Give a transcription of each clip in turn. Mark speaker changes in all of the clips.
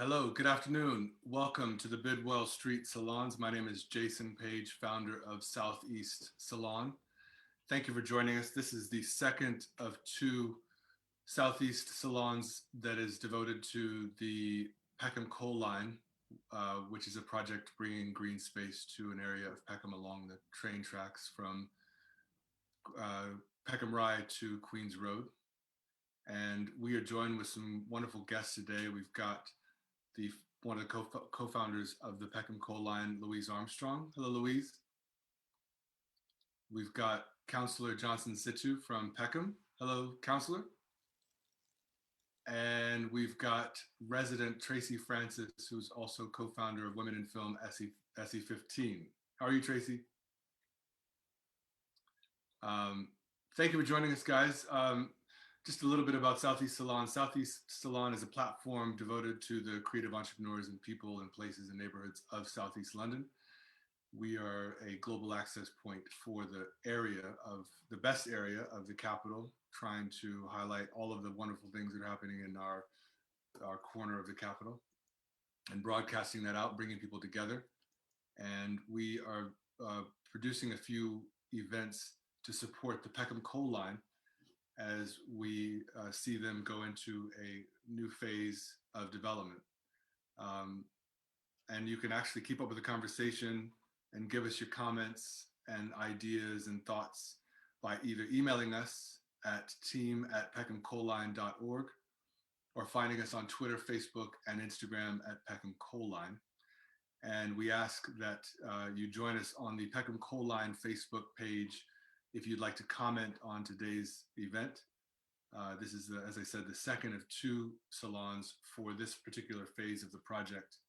Speaker 1: Hello, good afternoon. Welcome to the Bidwell Street Salons. My name is Jason Page, founder of East Salon. Thank you for joining us. This is the second of two Southeast salons that is devoted to the Peckham Coal Line, which is a project bringing green space to an area of Peckham along the train tracks from Peckham Rye to Queens Road. And we are joined with some wonderful guests today. We've got one of the co-founders of the Peckham Coal Line, Louise Armstrong. Hello, Louise. We've got Councillor Johnson Situ from Peckham. Hello, Councillor. And we've got resident Tracey Francis, who's also co-founder of Women in Film SE15. How are you, Tracey? Thank you for joining us, guys. Just a little bit about Southeast Salon. Southeast Salon is a platform devoted to the creative entrepreneurs and people and places and neighborhoods of Southeast London. We are a global access point for the best area of the capital, trying to highlight all of the wonderful things that are happening in our corner of the capital and broadcasting that out, bringing people together. And we are producing a few events to support the Peckham Coal Line as we see them go into a new phase of development. And you can actually keep up with the conversation and give us your comments and ideas and thoughts by either emailing us at team@peckhamcoalline.org or finding us on Twitter, Facebook, and Instagram at Peckham Coal Line. And we ask that you join us on the Peckham Coal Line Facebook page if you'd like to comment on today's event. This is, as I said, the second of two salons for this particular phase of the project.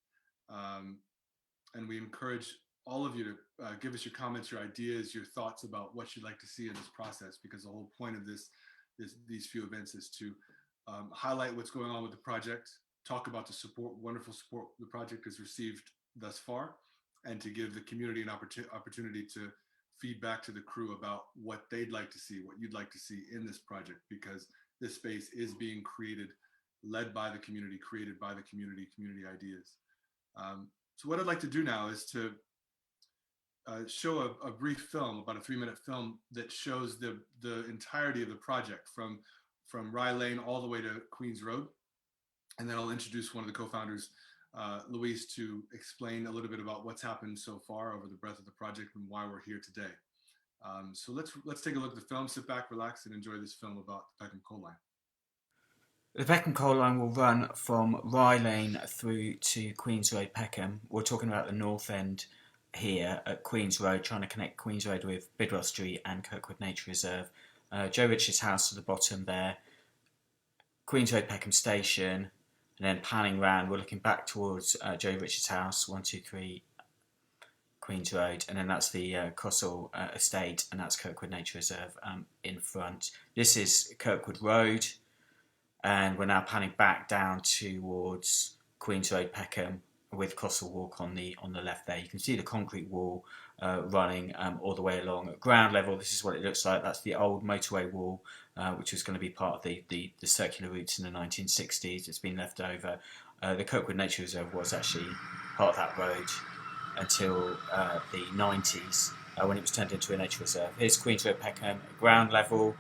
Speaker 1: And we encourage all of you to give us your comments, your ideas, your thoughts about what you'd like to see in this process, because the whole point of these few events is to highlight what's going on with the project, talk about the wonderful support the project has received thus far, and to give the community an opportunity to feedback to the crew about what they'd like to see, what you'd like to see in this project, because this space is being led by the community, created by the community ideas. So what I'd like to do now is to show a brief film, about a 3-minute film, that shows the entirety of the project from Rye Lane all the way to Queens Road. And then I'll introduce one of the co-founders, Louise, to explain a little bit about what's happened so far over the breadth of the project and why we're here today. So let's take a look at the film, sit back, relax, and enjoy this film about the Peckham Coal Line.
Speaker 2: The Peckham Coal Line will run from Rye Lane through to Queens Road, Peckham. We're talking about the north end here at Queens Road, trying to connect Queens Road with Bidwell Street and Kirkwood Nature Reserve. Joe Richard's house to the bottom there, Queens Road, Peckham Station, and then panning round, we're looking back towards Joe Richard's house, 123 Queens Road, and then that's the Cllr estate, and that's Kirkwood Nature Reserve in front. This is Kirkwood Road, and we're now panning back down towards Queens Road, Peckham, with Cllr Walk on the left there. You can see the concrete wall running all the way along. At ground level, this is what it looks like. That's the old motorway wall, which was going to be part of the circular routes in the 1960s. It's been left over. The Kirkwood Nature Reserve was actually part of that road until the 90s, when it was turned into a nature reserve. Here's Queens Road, Peckham, at ground level,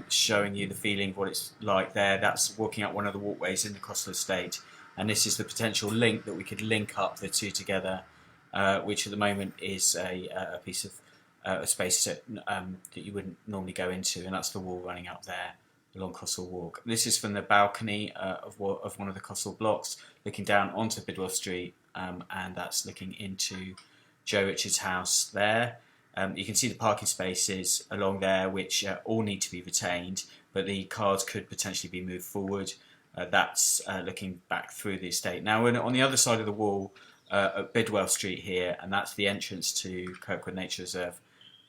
Speaker 2: showing you the feeling of what it's like there. That's walking up one of the walkways in the Cllr estate. And this is the potential link that we could link up the two together, which at the moment is a piece of a space that you wouldn't normally go into, and that's the wall running up there along Cllr Walk. This is from the balcony of one of the Cllr blocks, looking down onto Bidwell Street, and that's looking into Joe Richard's house there. You can see the parking spaces along there, which all need to be retained, but the cars could potentially be moved forward. That's looking back through the estate. Now we're on the other side of the wall at Bidwell Street here, and that's the entrance to Kirkwood Nature Reserve,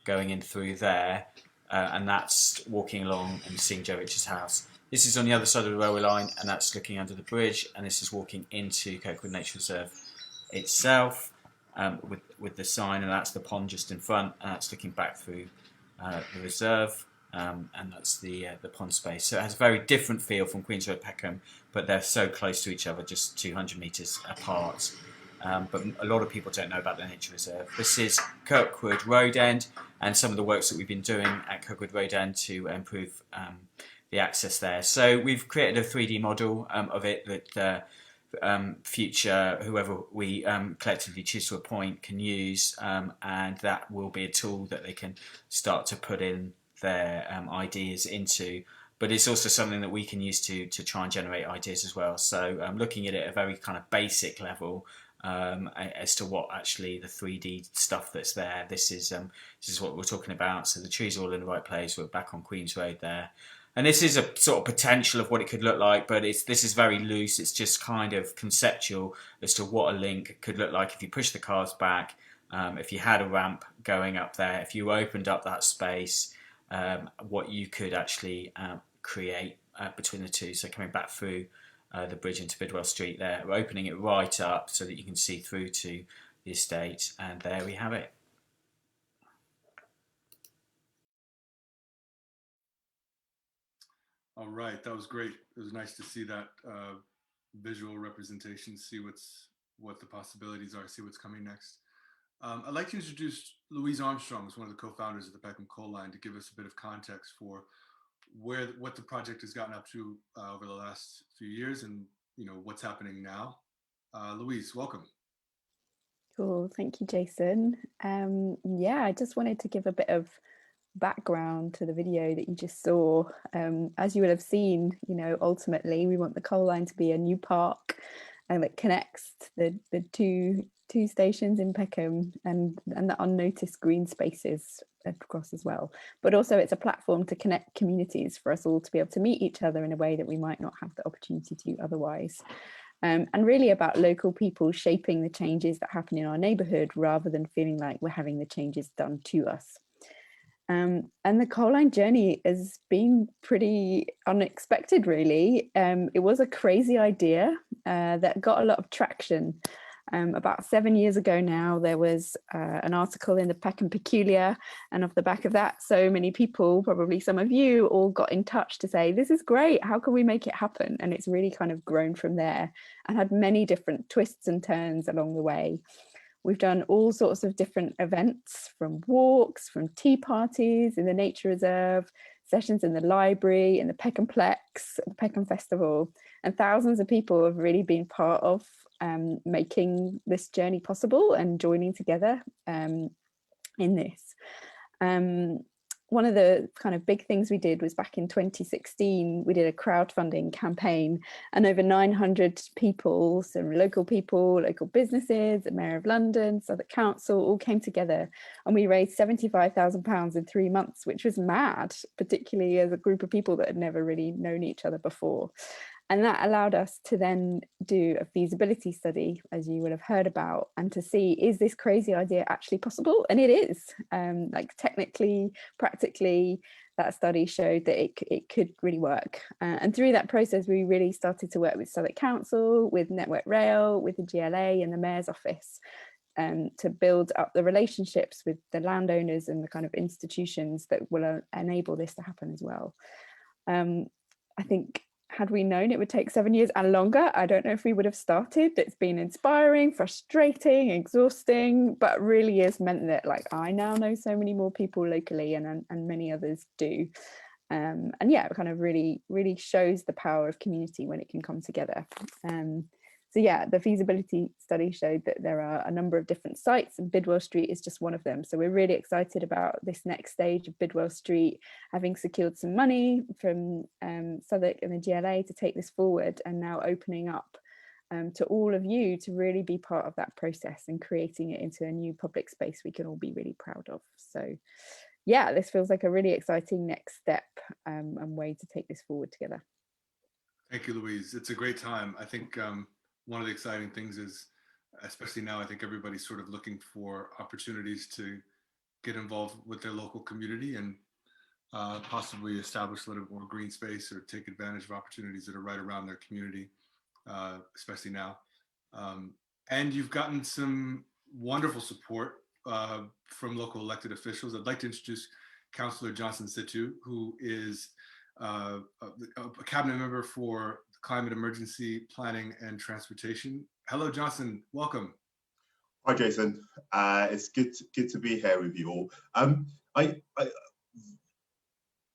Speaker 2: going in through there, and that's walking along and seeing Joe Richard's house. This is on the other side of the railway line, and that's looking under the bridge, and this is walking into Kirkwood Nature Reserve itself, with the sign, and that's the pond just in front, and that's looking back through the reserve. and that's the pond space. So it has a very different feel from Queens Road Peckham, but they're so close to each other, just 200 metres apart. But a lot of people don't know about the nature reserve. This is Kirkwood Road End, and some of the works that we've been doing at Kirkwood Road End to improve the access there. So we've created a 3D model of it that future whoever we collectively choose to appoint can use, and that will be a tool that they can start to put in their ideas into. But it's also something that we can use to try and generate ideas as well. So looking at it at a very kind of basic level, as to what actually the 3D stuff that's there. This is what we're talking about. So the trees are all in the right place. We're back on Queens Road there. And this is a sort of potential of what it could look like, but this is very loose. It's just kind of conceptual as to what a link could look like if you push the cars back, if you had a ramp going up there, if you opened up that space, what you could actually create between the two. So coming back through the bridge into Bidwell Street there, we're opening it right up so that you can see through to the estate, and there we have it.
Speaker 1: All right, that was great. It was nice to see that visual representation, see what the possibilities are, see what's coming next. I'd like to introduce Louise Armstrong, who's one of the co-founders of the Peckham Coal Line, to give us a bit of context for what the project has gotten up to over the last few years, and what's happening now. Louise, welcome.
Speaker 3: Cool, thank you, Jason. Yeah, I just wanted to give a bit of background to the video that you just saw. As you will have seen, ultimately we want the coal line to be a new park that connects the two stations in Peckham and the unnoticed green spaces across as well. But also it's a platform to connect communities for us all to be able to meet each other in a way that we might not have the opportunity to otherwise. And really about local people shaping the changes that happen in our neighbourhood rather than feeling like we're having the changes done to us. And the coal line journey has been pretty unexpected, really. It was a crazy idea that got a lot of traction. About 7 years ago now, there was an article in the Peckham Peculiar, and off the back of that, so many people, probably some of you, all got in touch to say, this is great, how can we make it happen? And it's really kind of grown from there and had many different twists and turns along the way. We've done all sorts of different events, from walks, from tea parties in the nature reserve, sessions in the library, in the Peckhamplex, the Peckham Festival, and thousands of people have really been part of making this journey possible and joining together in this. One of the kind of big things we did was back in 2016, we did a crowdfunding campaign, and over 900 people, some local people, local businesses, the Mayor of London, Southwark Council, all came together, and we raised £75,000 in 3 months, which was mad, particularly as a group of people that had never really known each other before. And that allowed us to then do a feasibility study, as you would have heard about, and to see, is this crazy idea actually possible? And it is. Like technically, practically, that study showed that it could really work. And through that process, we really started to work with Southwark Council, with Network Rail, with the GLA and the Mayor's office, to build up the relationships with the landowners and the kind of institutions that will enable this to happen as well. I think, had we known it would take 7 years and longer, I don't know if we would have started. It's been inspiring, frustrating, exhausting, but really has meant that, like, I now know so many more people locally, and many others do. And yeah, it kind of really shows the power of community when it can come together. So yeah, the feasibility study showed that there are a number of different sites, and Bidwell Street is just one of them. So we're really excited about this next stage of Bidwell Street, having secured some money from Southwark and the GLA to take this forward, and now opening up to all of you to really be part of that process and creating it into a new public space we can all be really proud of. So yeah, this feels like a really exciting next step and way to take this forward together.
Speaker 1: Thank you, Louise. It's a great time. I think one of the exciting things is, especially now, I think everybody's sort of looking for opportunities to get involved with their local community and possibly establish a little more green space or take advantage of opportunities that are right around their community, especially now. And you've gotten some wonderful support from local elected officials. I'd like to introduce Councillor Johnson Situ, who is a cabinet member for climate emergency planning and transportation. Hello, Johnson. Welcome.
Speaker 4: Hi, Jason. It's good to be here with you all. I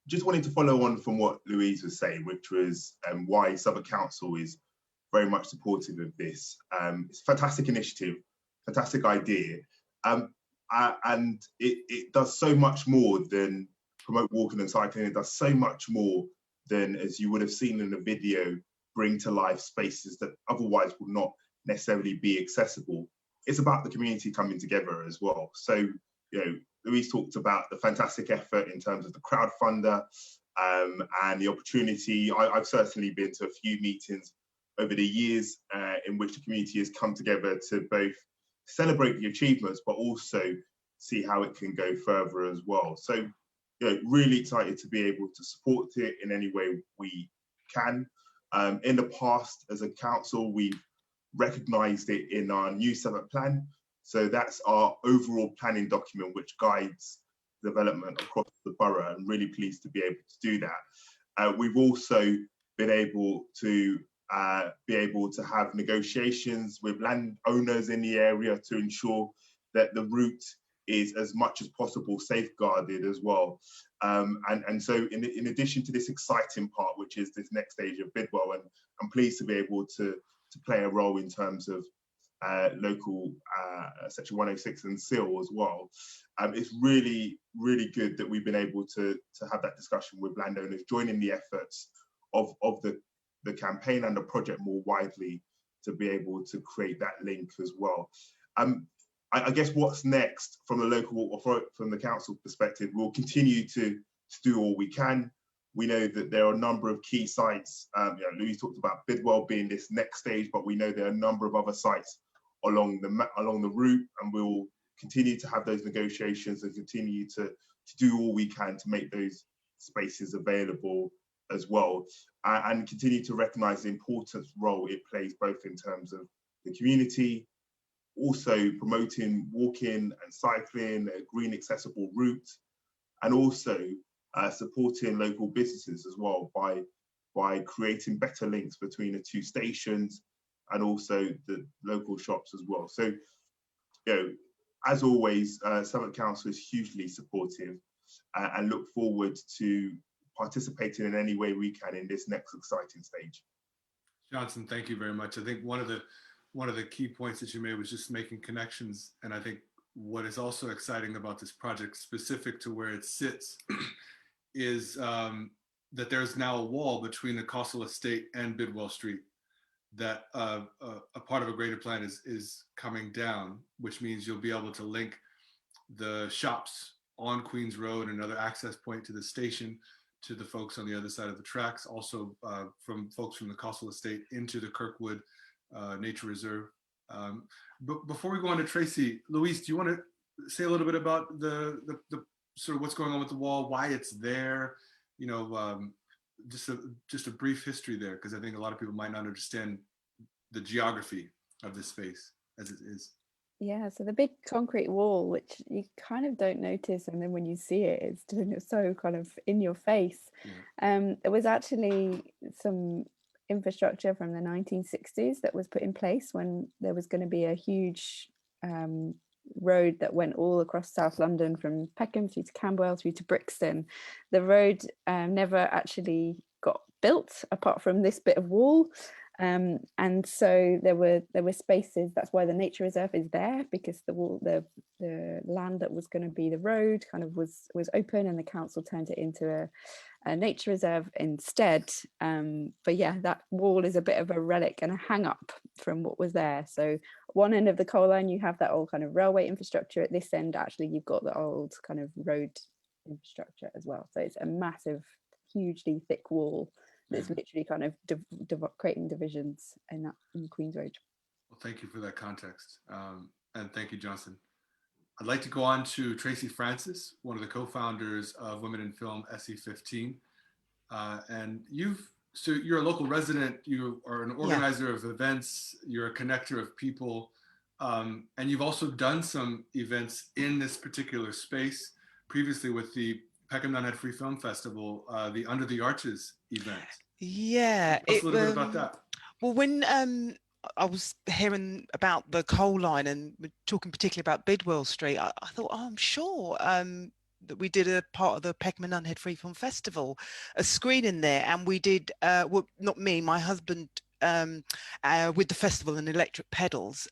Speaker 4: just wanted to follow on from what Louise was saying, which was why Southwark Council is very much supportive of this. It's a fantastic initiative, fantastic idea, and it does so much more than promote walking and cycling. It does so much more than, as you would have seen in the video, bring to life spaces that otherwise would not necessarily be accessible. It's about the community coming together as well. So, you know, Louise talked about the fantastic effort in terms of the crowdfunder and the opportunity. I've certainly been to a few meetings over the years in which the community has come together to both celebrate the achievements, but also see how it can go further as well. So, you know, really excited to be able to support it in any way we can. In the past, as a council, we've recognised it in our new Southwark plan. So that's our overall planning document, which guides development across the borough, and really pleased to be able to do that. We've also been able to have negotiations with landowners in the area to ensure that the route is as much as possible safeguarded as well. And so in addition to this exciting part, which is this next stage of Bidwell, and I'm pleased to be able to play a role in terms of local Section 106 and Cllr as well. It's really, really good that we've been able to have that discussion with landowners, joining the efforts of the campaign and the project more widely to be able to create that link as well. I guess what's next from the local or from the council perspective, we'll continue to do all we can. We know that there are a number of key sites. You know, Louise talked about Bidwell being this next stage, but we know there are a number of other sites along the route, and we'll continue to have those negotiations and continue to do all we can to make those spaces available as well, and continue to recognise the important role it plays both in terms of the community, also promoting walking and cycling, a green accessible route, and also supporting local businesses as well by creating better links between the two stations and also the local shops as well. So, you know, as always, Southwark Council is hugely supportive and look forward to participating in any way we can in this next exciting stage.
Speaker 1: Johnson, thank you very much. I think one of the key points that you made was just making connections, and I think what is also exciting about this project, specific to where it sits, is that there's now a wall between the Cllr estate and Bidwell Street, that a part of a greater plan is coming down, which means you'll be able to link the shops on Queens Road, another access point to the station, to the folks on the other side of the tracks, also from folks from the Cllr estate into the Kirkwood Nature Reserve. But before we go on to Tracey, Louise, do you want to say a little bit about the sort of what's going on with the wall, why it's there, you know, just a brief history there, because I think a lot of people might not understand the geography of this space as it is.
Speaker 3: Yeah, so the big concrete wall, which you kind of don't notice, and then when you see it, it's so kind of in your face. Yeah. There was actually some infrastructure from the 1960s that was put in place when there was going to be a huge road that went all across South London, from Peckham through to Camberwell through to Brixton. The road never actually got built apart from this bit of wall. And so there were spaces. That's why the nature reserve is there, because the land that was going to be the road kind of was open, and the council turned it into a nature reserve instead. But yeah, that wall is a bit of a relic and a hang up from what was there. So one end of the coal line, you have that old kind of railway infrastructure. At this end, actually, you've got the old kind of road infrastructure as well. So it's a massive, hugely thick wall that's literally kind of creating divisions in Queens Road.
Speaker 1: Well, thank you for that context. And thank you, Johnson. I'd like to go on to Tracey Francis, one of the co-founders of Women in Film SE15. And you're a local resident, you are an organizer of events, you're a connector of people, and you've also done some events in this particular space previously with the Peckham Nunhead Free Film Festival, the Under the Arches event.
Speaker 5: Yeah,
Speaker 1: Tell us a little bit about that.
Speaker 5: Well, when I was hearing about the coal line and we're talking particularly about Bidwell Street, I thought, oh, I'm sure that we did a part of the Peckham and Nunhead Free Film Festival, a screening there, and we did, well, not me, my husband, with the festival and Electric Pedals,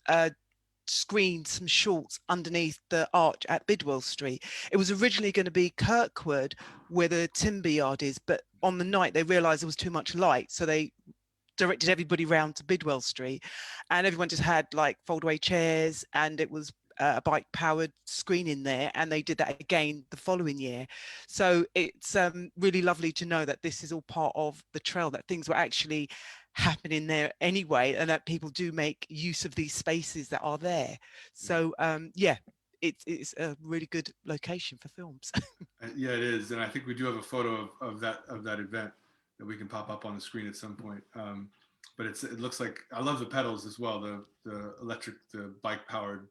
Speaker 5: screened some shorts underneath the arch at Bidwell Street. It was originally going to be Kirkwood, where the timber yard is, but on the night they realised there was too much light, so they directed everybody round to Bidwell Street, and everyone just had like foldaway chairs, and it was a bike powered screening there, and they did that again the following year. So it's really lovely to know that this is all part of the trail, that things were actually happening there anyway, and that people do make use of these spaces that are there. So yeah, it's a really good location for films.
Speaker 1: Yeah, it is, and I think we do have a photo of that event that we can pop up on the screen at some point. But it looks like, I love the pedals as well, the electric, the bike powered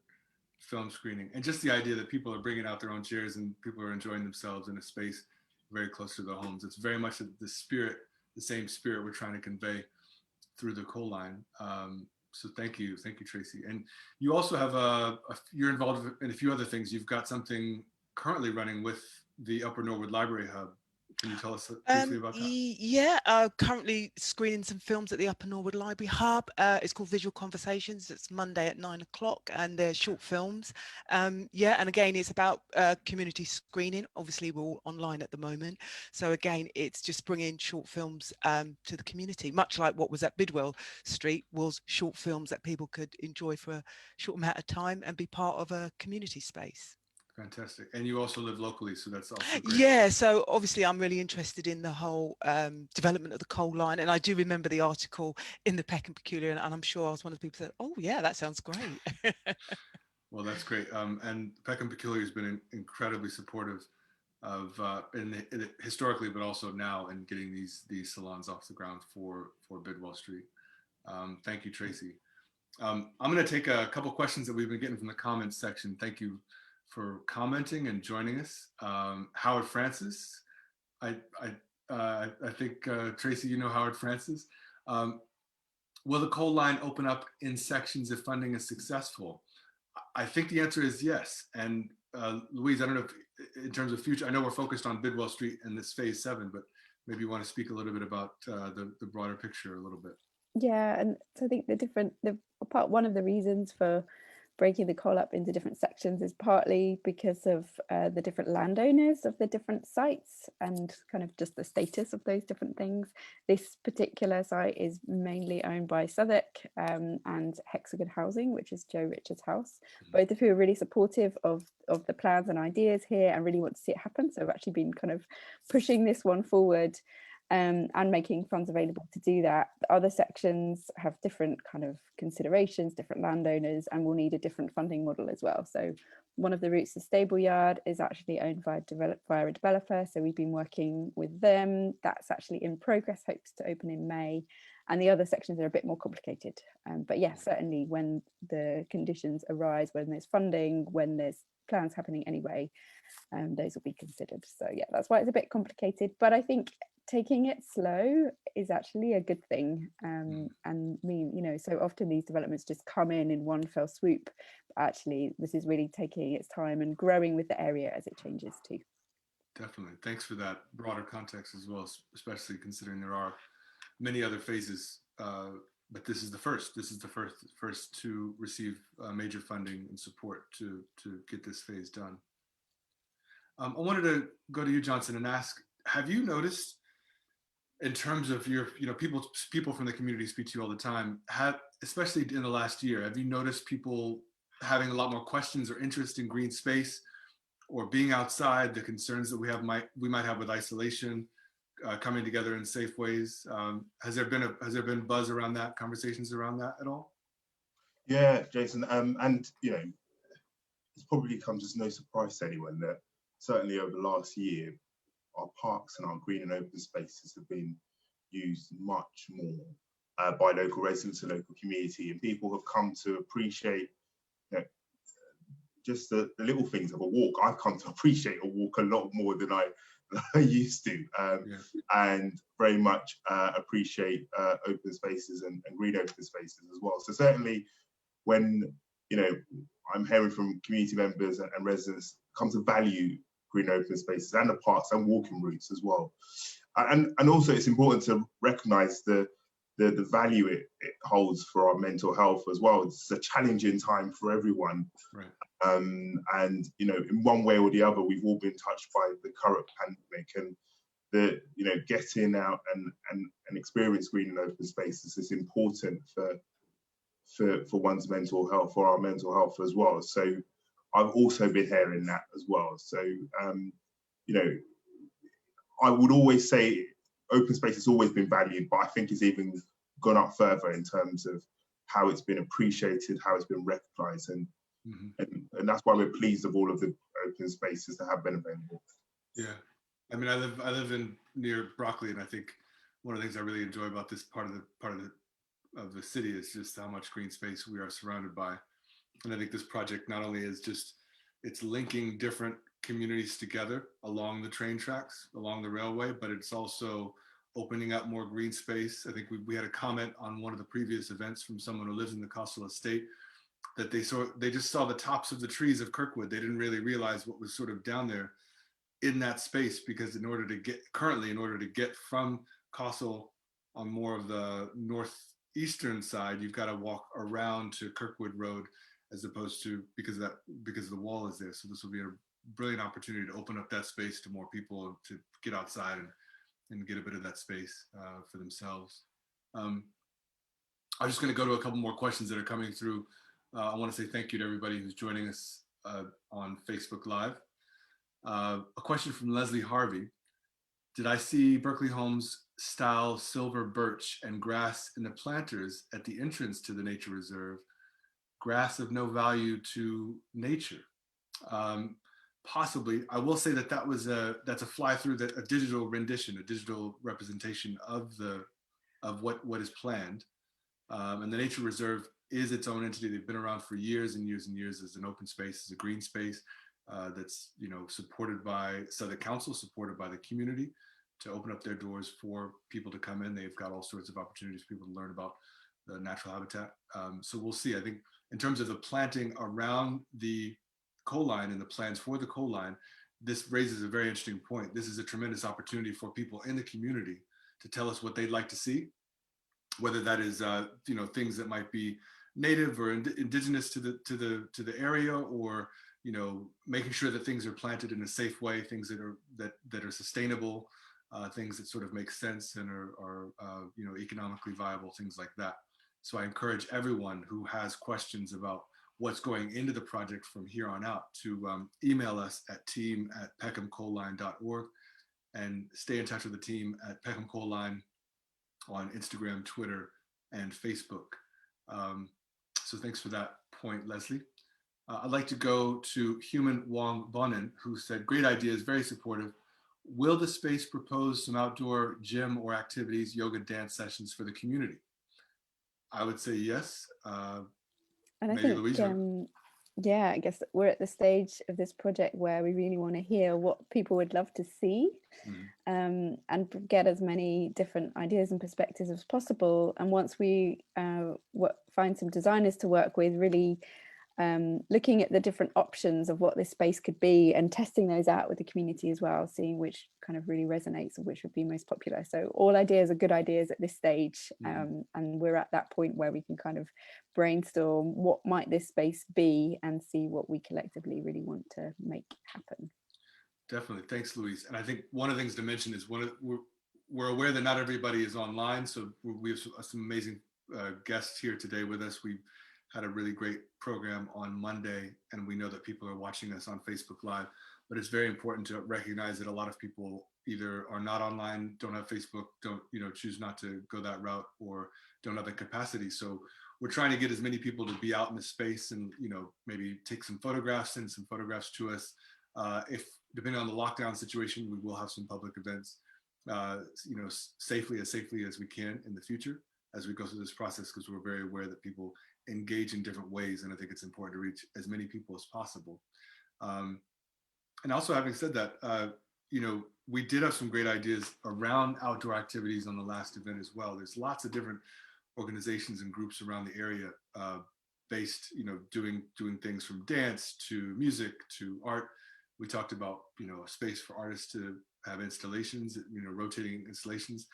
Speaker 1: film screening, and just the idea that people are bringing out their own chairs and people are enjoying themselves in a space very close to their homes. It's very much the spirit, the same spirit we're trying to convey through the coal line. So thank you, Tracey. And you also have you're involved in a few other things. You've got something currently running with the Upper Norwood Library Hub. Can you tell us briefly about that?
Speaker 5: Yeah, currently screening some films at the Upper Norwood Library Hub. It's called Visual Conversations. It's Monday at 9 o'clock, and they're short films. Yeah, and again, it's about community screening. Obviously, we're all online at the moment. So again, it's just bringing short films to the community, much like what was at Bidwell Street was short films that people could enjoy for a short amount of time and be part of a community space.
Speaker 1: Fantastic. And you also live locally, so that's also great.
Speaker 5: Yeah, so obviously I'm really interested in the whole development of the coal line, and I do remember the article in the Peckham Peculiar, and I'm sure I was one of the people that, oh yeah, that sounds great.
Speaker 1: Well, that's great. And Peckham Peculiar has been incredibly supportive of historically, but also now, in getting these salons off the ground for Bidwell Street. Thank you, Tracey. I'm going to take a couple questions that we've been getting from the comments section. Thank you for commenting and joining us. Howard Francis, I think, Tracey, you know Howard Francis. Will the coal line open up in sections if funding is successful? I think the answer is yes. And Louise, I don't know if in terms of future, I know we're focused on Bidwell Street and this phase 7, but maybe you want to speak a little bit about the broader picture a little bit.
Speaker 3: Yeah, and so I think one of the reasons for breaking the coal up into different sections is partly because of the different landowners of the different sites and kind of just the status of those different things. This particular site is mainly owned by Southwark and Hexagon Housing, which is Joe Richards' house, both of who are really supportive of the plans and ideas here and really want to see it happen. So I've actually been kind of pushing this one forward and making funds available to do that. The other sections have different kind of considerations, different landowners, and will need a different funding model as well. So one of the routes, the stable yard, is actually owned by a developer. So we've been working with them. That's actually in progress, hopes to open in May. And the other sections are a bit more complicated. But yes, certainly when the conditions arise, when there's funding, when there's plans happening anyway, those will be considered. So yeah, that's why it's a bit complicated. But I think taking it slow is actually a good thing, and so often these developments just come in one fell swoop. Actually, this is really taking its time and growing with the area as it changes too.
Speaker 1: Definitely. Thanks for that broader context as well, especially considering there are many other phases, but this is the first. This is the first to receive major funding and support to get this phase done. I wanted to go to you, Johnson, and ask: have you noticed, in terms of your, people from the community speak to you all the time, especially in the last year, have you noticed people having a lot more questions or interest in green space or being outside, the concerns that we might have with isolation, coming together in safe ways? Has there been buzz around that, conversations around that at all?
Speaker 4: Yeah, Jason, and it's probably comes as no surprise to anyone that certainly over the last year, our parks and our green and open spaces have been used much more by local residents and local community, and people have come to appreciate just the little things of a walk. I've come to appreciate a walk a lot more than I used to,
Speaker 1: Yeah.
Speaker 4: and very much appreciate open spaces and green open spaces as well. So certainly when, you know, I'm hearing from community members and residents come to value green open spaces and the parks and walking routes as well. And also it's important to recognise the value it holds for our mental health as well. It's a challenging time for everyone.
Speaker 1: Right.
Speaker 4: And, you know, in one way or the other, we've all been touched by the current pandemic, and the, you know, getting out and experience green and open spaces is important for one's mental health, for our mental health as well. So I've also been hearing that as well. So, you know, I would always say open space has always been valued, but I think it's even gone up further in terms of how it's been appreciated, how it's been recognised, and that's why we're pleased of all of the open spaces that have been available.
Speaker 1: Yeah, I mean, I live in near Broccoli, and I think one of the things I really enjoy about this part of the city is just how much green space we are surrounded by. And I think this project not only is just, it's linking different communities together along the train tracks, along the railway, but it's also opening up more green space. I think we had a comment on one of the previous events from someone who lives in the Coastal Estate that they just saw the tops of the trees of Kirkwood. They didn't really realize what was sort of down there in that space, because in order to get from Coastal on more of the northeastern side, you've got to walk around to Kirkwood Road, as opposed to because the wall is there. So this will be a brilliant opportunity to open up that space to more people to get outside and get a bit of that space for themselves. I'm just going to go to a couple more questions that are coming through. I want to say thank you to everybody who's joining us on Facebook Live. A question from Leslie Harvey. Did I see Berkeley Homes style silver birch and grass in the planters at the entrance to the nature reserve? Grass of no value to nature. Possibly. I will say that that's a fly through, a digital rendition, a digital representation of what is planned. And the nature reserve is its own entity. They've been around for years and years and years as an open space, as a green space that's, you know, supported by Southwark Council, supported by the community to open up their doors for people to come in. They've got all sorts of opportunities for people to learn about the natural habitat. So we'll see. I think in terms of the planting around the coal line and the plans for the coal line, this raises a very interesting point. This is a tremendous opportunity for people in the community to tell us what they'd like to see, whether that is you know, things that might be native or indigenous to the area, or, you know, making sure that things are planted in a safe way, things that are sustainable, things that sort of make sense and are you know, economically viable, things like that. So I encourage everyone who has questions about what's going into the project from here on out to email us at team@peckhamcoalline.org and stay in touch with the team at Peckham Coal Line on Instagram, Twitter, and Facebook. So thanks for that point, Leslie. I'd like to go to Human Wong Bonin, who said, great ideas, very supportive. Will the space propose some outdoor gym or activities, yoga, dance sessions for the community? I would say yes.
Speaker 3: And I
Speaker 1: maybe
Speaker 3: think,
Speaker 1: Louise,
Speaker 3: yeah, I guess we're at the stage of this project where we really want to hear what people would love to see, and get as many different ideas and perspectives as possible. And once we find some designers to work with, really looking at the different options of what this space could be and testing those out with the community as well, seeing which kind of really resonates and which would be most popular. So all ideas are good ideas at this stage, and we're at that point where we can kind of brainstorm what might this space be and see what we collectively really want to make happen.
Speaker 1: Definitely. Thanks, Louise. And I think one of the things to mention is we're aware that not everybody is online. So we have some amazing guests here today with us. We had a really great program on Monday, and we know that people are watching us on Facebook Live, but it's very important to recognize that a lot of people either are not online, don't have Facebook, don't, you know, choose not to go that route, or don't have the capacity. So we're trying to get as many people to be out in the space and, you know, maybe take some photographs, send some photographs to us. If depending on the lockdown situation, we will have some public events, you know, safely as we can in the future as we go through this process, because we're very aware that people engage in different ways, and I think it's important to reach as many people as possible. And also, having said that, you know, we did have some great ideas around outdoor activities on the last event as well. There's lots of different organizations and groups around the area based, doing things from dance to music to art. We talked about, a space for artists to have installations, rotating installations.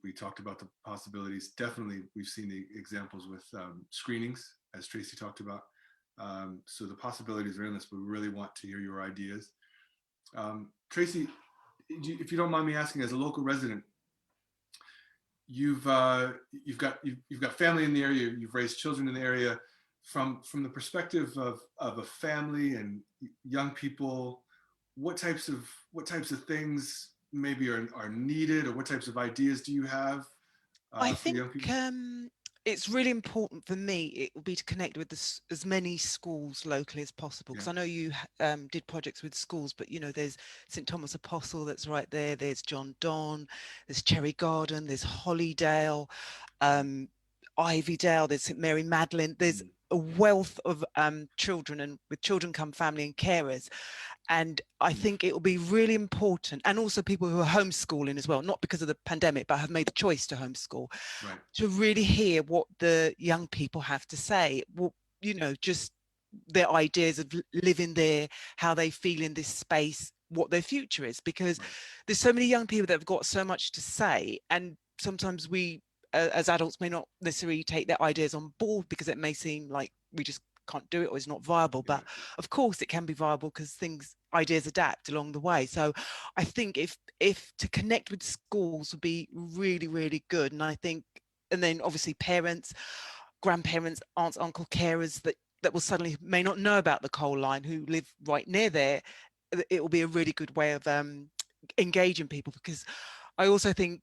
Speaker 1: We talked about the possibilities. Definitely, we've seen the examples with screenings, as Tracey talked about. So the possibilities are endless, but we really want to hear your ideas. Tracey, if you don't mind me asking, as a local resident, you've got family in the area, you've raised children in the area. From the perspective of a family and young people, what types of things maybe are needed, or what types of ideas do you have
Speaker 5: I
Speaker 1: for
Speaker 5: think
Speaker 1: young people?
Speaker 5: it's really important for me, it will be to connect with as many schools locally as possible, because I know you did projects with schools, but there's St Thomas Apostle that's right there, there's John Donne, there's Cherry Garden, there's Hollydale, Ivydale, there's St Mary Magdalene. There's a wealth of children, and with children come family and carers. And I think it will be really important, and also people who are homeschooling as well, not because of the pandemic, but have made the choice to homeschool, to really hear what the young people have to say. Well, just their ideas of living there, how they feel in this space, what their future is, because there's so many young people that have got so much to say, and sometimes we as adults may not necessarily take their ideas on board because it may seem like we just can't do it or it's not viable, but of course it can be viable because ideas adapt along the way. So I think if to connect with schools would be really, really good. And I think, and then obviously parents, grandparents, aunts, uncle, carers that will suddenly may not know about the coal line, who live right near there, it will be a really good way of engaging people. Because I also think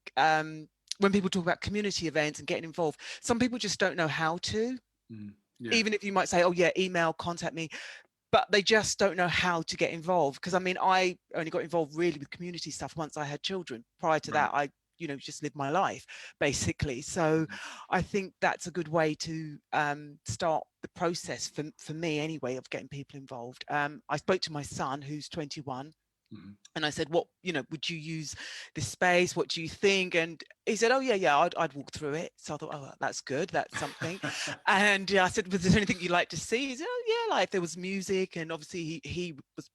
Speaker 5: when people talk about community events and getting involved, some people just don't know how to. Even if you might say, oh yeah, email, contact me, but they just don't know how to get involved. Because I mean, I only got involved really with community stuff once I had children. Prior to that, I just lived my life basically. So I think that's a good way to start the process for me anyway, of getting people involved. I spoke to my son, who's 21. And I said, what, would you use this space? What do you think? And he said, oh yeah, I'd walk through it. So I thought, oh, that's good. That's something. And I said, was there anything you'd like to see? He said, oh yeah, like there was music. And obviously he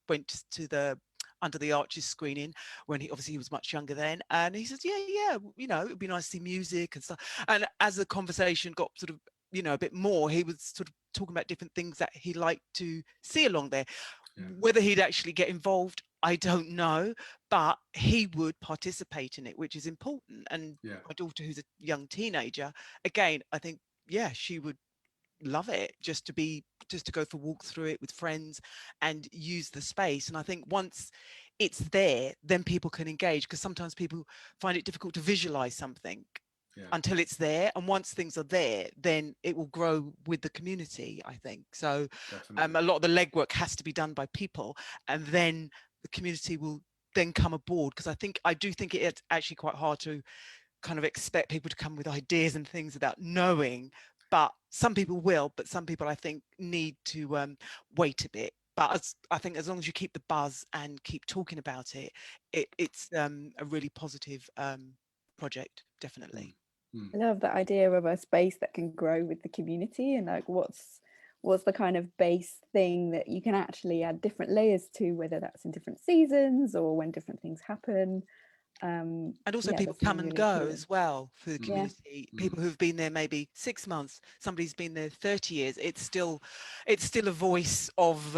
Speaker 5: went to the Under the Arches screening when he was much younger then. And he says, yeah, it would be nice to see music and stuff. And as the conversation got sort of, a bit more, he was sort of talking about different things that he liked to see along there. Whether he'd actually get involved, I don't know, but he would participate in it, which is important. And my daughter, who's a young teenager, again, I think, she would love it just to go for a walk through it with friends and use the space. And I think once it's there, then people can engage, because sometimes people find it difficult to visualize something until it's there. And once things are there, then it will grow with the community, I think. So a lot of the legwork has to be done by people, and then the community will then come aboard. Because I do think it's actually quite hard to kind of expect people to come with ideas and things without knowing, but some people will, but some people I think need to wait a bit. But I think as long as you keep the buzz and keep talking about it, it's a really positive project, definitely.
Speaker 3: I love that idea of a space that can grow with the community, and like what's the kind of base thing that you can actually add different layers to, whether that's in different seasons or when different things happen.
Speaker 5: And also people come and go as well for the community. People who've been there maybe 6 months, somebody's been there 30 years. It's still a voice of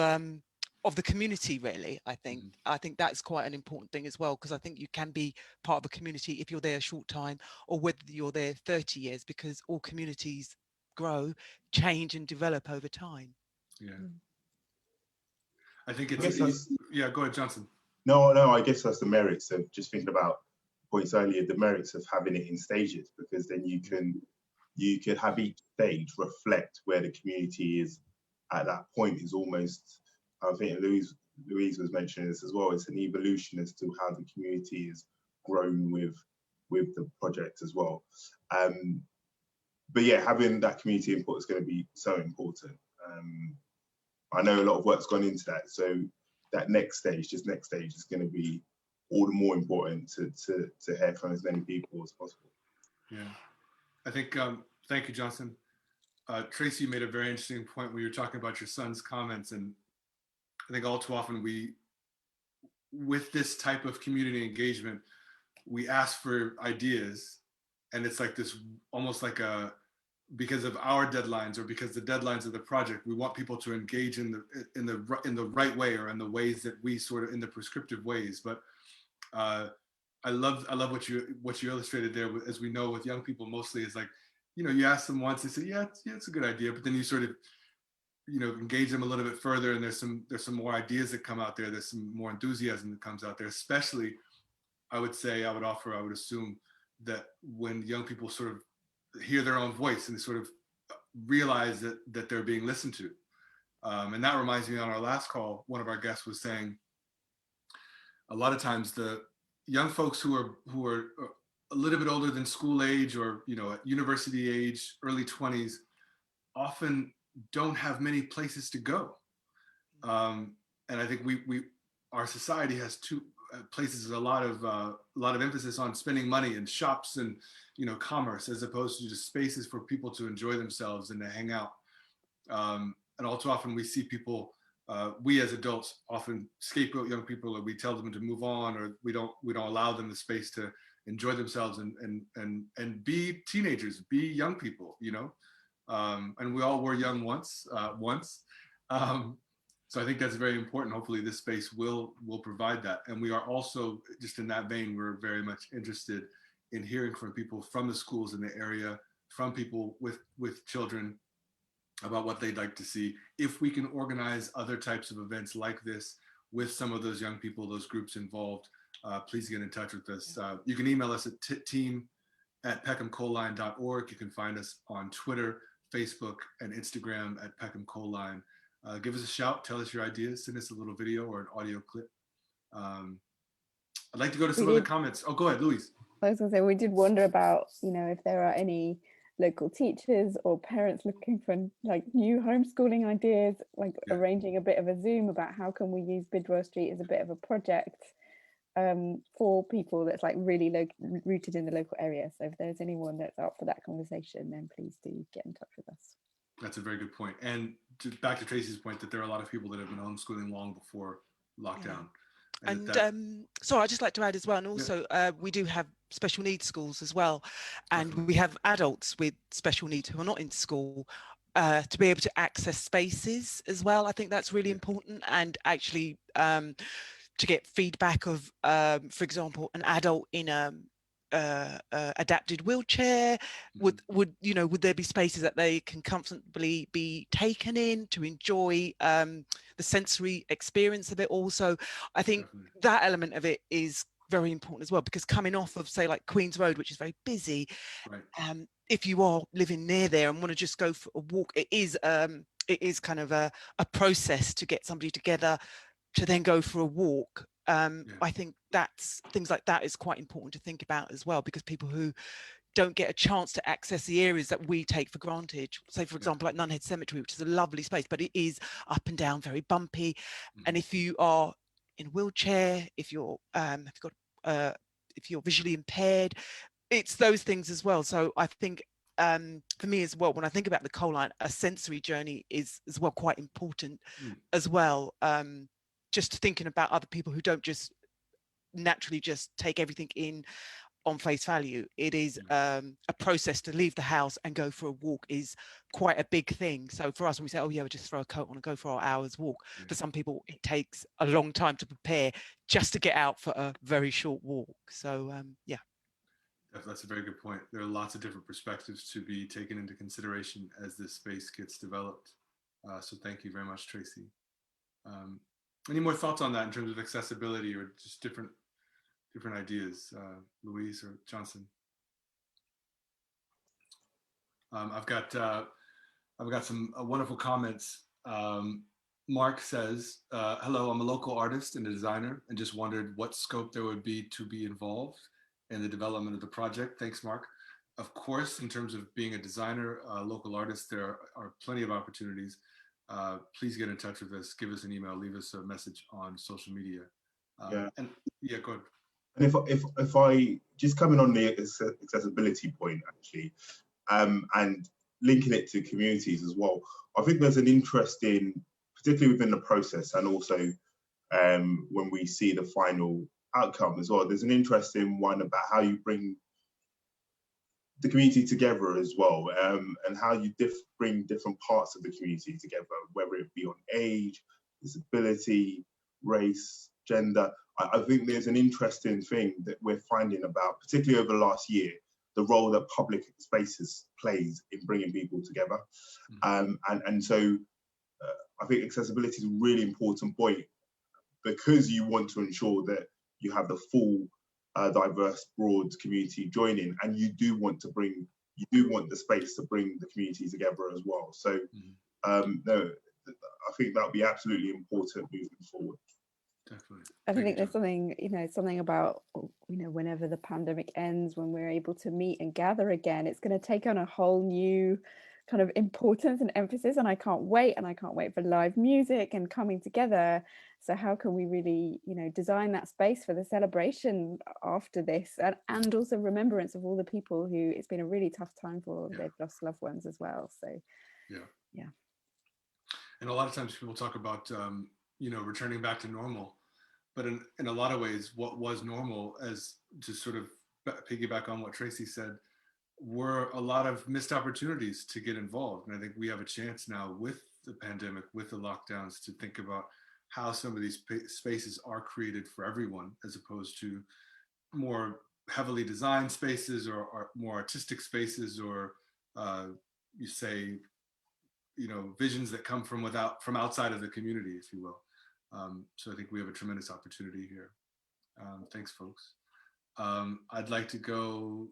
Speaker 5: the community, really. I think that's quite an important thing as well, because I think you can be part of a community if you're there a short time or whether you're there 30 years, because all communities grow, change and develop over time.
Speaker 1: I think it's go ahead, Johnson.
Speaker 4: No, I guess that's the merits of just thinking about points earlier, the merits of having it in stages, because then you can have each stage reflect where the community is at that point. Is almost, I think Louise was mentioning this as well, it's an evolution as to how the community has grown with the project as well. But yeah, having that community input is going to be so important. I know a lot of work's gone into that, so that next stage is going to be all the more important to hear from as many people as possible.
Speaker 1: Yeah, I think, thank you, Johnson. Tracey made a very interesting point when you were talking about your son's comments. And I think all too often with this type of community engagement, we ask for ideas, and it's like this, almost like because of our deadlines or because the deadlines of the project, we want people to engage in the right way, or in the ways that we sort of, in the prescriptive ways. But I love what you illustrated there. As we know with young people, mostly is like, you ask them once, they say, yeah, it's a good idea, but then you sort of, engage them a little bit further, and there's some more ideas that come out there. There's some more enthusiasm that comes out there, especially, I would assume that when young people sort of hear their own voice and they sort of realize that they're being listened to. And that reminds me, on our last call, one of our guests was saying, a lot of times the young folks who are a little bit older than school age, or at university age, early 20s, often don't have many places to go. And I think our society has two places, a lot of emphasis on spending money in shops and commerce, as opposed to just spaces for people to enjoy themselves and to hang out. And all too often we see people, we as adults often scapegoat young people, or we tell them to move on, or we don't allow them the space to enjoy themselves and be teenagers, be young people, and we all were young once. So I think that's very important. Hopefully this space will provide that. And we are also, just in that vein, we're very much interested in hearing from people from the schools in the area, from people with children, about what they'd like to see. If we can organize other types of events like this with some of those young people, those groups involved, please get in touch with us. You can email us at team@peckhamcoalline.org. You can find us on Twitter, Facebook, and Instagram at Peckham Coal Line. Give us a shout, tell us your ideas, send us a little video or an audio clip. I'd like to go to some other comments. Oh, go ahead, Louise.
Speaker 3: I was going to say, we did wonder about, if there are any local teachers or parents looking for like new homeschooling ideas, like arranging a bit of a Zoom about how can we use Bidwell Street as a bit of a project for people that's like really rooted in the local area. So if there's anyone that's up for that conversation, then please do get in touch with us.
Speaker 1: That's a very good point. And back to Tracey's point, that there are a lot of people that have been homeschooling long before lockdown.
Speaker 5: And sorry, I'd just like to add as well, and also we do have special needs schools as well, and we have adults with special needs who are not in school, to be able to access spaces as well. I think that's really important, and actually to get feedback of, for example, an adult in a adapted wheelchair, would there be spaces that they can comfortably be taken in to enjoy the sensory experience of it also. I think that element of it is very important as well, because coming off of, say, like Queen's Road, which is very busy, if you are living near there and want to just go for a walk, it is kind of a process to get somebody together to then go for a walk. I think things like that is quite important to think about as well, because people who don't get a chance to access the areas that we take for granted, say for example like Nunhead Cemetery, which is a lovely space, but it is up and down, very bumpy, and if you are in a wheelchair, if you're if you're visually impaired, it's those things as well. So I think for me as well, when I think about the coal line, a sensory journey is as well quite important as well. Just thinking about other people who don't just naturally just take everything in on face value. It is a process to leave the house and go for a walk is quite a big thing. So for us, when we say, oh yeah, we'll just throw a coat on and go for our hour's walk, for some people it takes a long time to prepare just to get out for a very short walk. So yeah.
Speaker 1: That's a very good point. There are lots of different perspectives to be taken into consideration as this space gets developed. So thank you very much, Tracey. Any more thoughts on that in terms of accessibility or just different ideas, Louise or Johnson? I've got some wonderful comments. Mark says, hello, I'm a local artist and a designer and just wondered what scope there would be to be involved in the development of the project. Thanks, Mark. Of course, in terms of being a designer, local artist, there are plenty of opportunities. Please get in touch with us, give us an email, leave us a message on social media. And yeah, go ahead.
Speaker 4: And if I just coming on the accessibility point actually, and linking it to communities as well, I think there's an interest in, particularly within the process, and also when we see the final outcome as well, there's an interesting one about how you bring the community together as well, and how you bring different parts of the community together, whether it be on age, disability, race, gender. I think there's an interesting thing that we're finding about, particularly over the last year, the role that public spaces plays in bringing people together. And so I think accessibility is a really important point, because you want to ensure that you have the full diverse, broad community joining, and you do want the space to bring the community together as well. So no, I think that would be absolutely important moving forward.
Speaker 1: Definitely.
Speaker 3: I think there's something, something about, whenever the pandemic ends, when we're able to meet and gather again, it's going to take on a whole new kind of importance and emphasis, and I can't wait for live music and coming together. So how can we really, design that space for the celebration after this, and also remembrance of all the people who it's been a really tough time for, they've lost loved ones as well. So yeah.
Speaker 1: And a lot of times people talk about returning back to normal, but in a lot of ways, what was normal, as to sort of piggyback on what Tracey said, were a lot of missed opportunities to get involved. And I think we have a chance now with the pandemic, with the lockdowns, to think about how some of these spaces are created for everyone, as opposed to more heavily designed spaces or more artistic spaces, or visions that come from outside of the community, if you will. So I think we have a tremendous opportunity here. Thanks, folks. I'd like to go